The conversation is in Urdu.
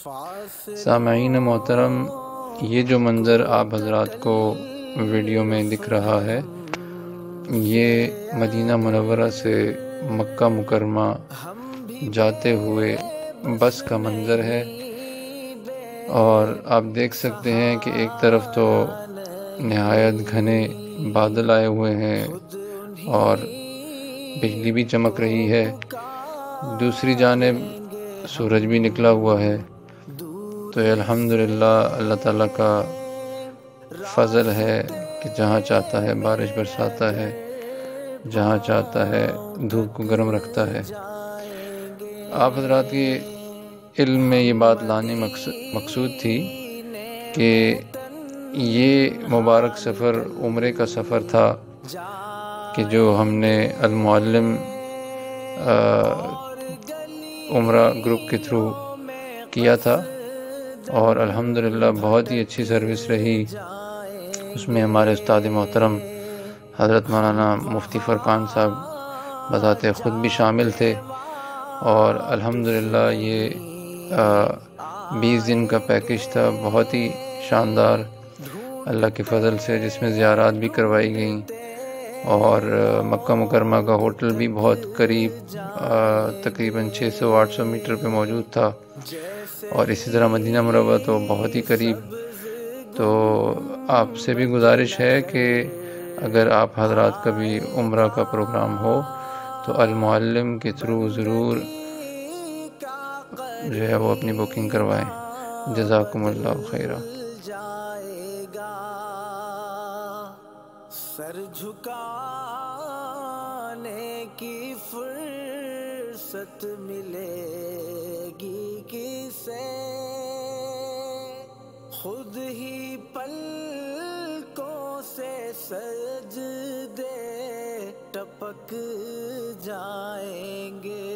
سامعین محترم، یہ جو منظر آپ حضرات کو ویڈیو میں دکھ رہا ہے، یہ مدینہ منورہ سے مکہ مکرمہ جاتے ہوئے بس کا منظر ہے۔ اور آپ دیکھ سکتے ہیں کہ ایک طرف تو نہایت گھنے بادل آئے ہوئے ہیں اور بجلی بھی چمک رہی ہے، دوسری جانب سورج بھی نکلا ہوا ہے۔ تو الحمدللہ اللہ تعالیٰ کا فضل ہے کہ جہاں چاہتا ہے بارش برساتا ہے، جہاں چاہتا ہے دھوپ کو گرم رکھتا ہے۔ آپ حضرات کے علم میں یہ بات لانے مقصود تھی کہ یہ مبارک سفر عمرے کا سفر تھا کہ جو ہم نے المعلم عمرہ گروپ کے تھرو کیا تھا، اور الحمدللہ بہت ہی اچھی سروس رہی۔ اس میں ہمارے استاد محترم حضرت مولانا مفتی فرقان صاحب بذات خود بھی شامل تھے، اور الحمدللہ یہ 20 دن کا پیکج تھا، بہت ہی شاندار اللہ کے فضل سے، جس میں زیارات بھی کروائی گئیں، اور مکہ مکرمہ کا ہوٹل بھی بہت قریب تقریباً 600-800 میٹر پہ موجود تھا، اور اسی طرح مدینہ منورہ تو بہت ہی قریب۔ تو آپ سے بھی گزارش ہے کہ اگر آپ حضرات کا بھی عمرہ کا پروگرام ہو تو المعلم کے تھرو ضرور جو ہے وہ اپنی بکنگ کروائیں۔ جزاکم اللہ خیرہ۔ سر جھکانے کی فرصت ملے گی کسے، خود ہی پلکوں سے سجدے ٹپک جائیں گے۔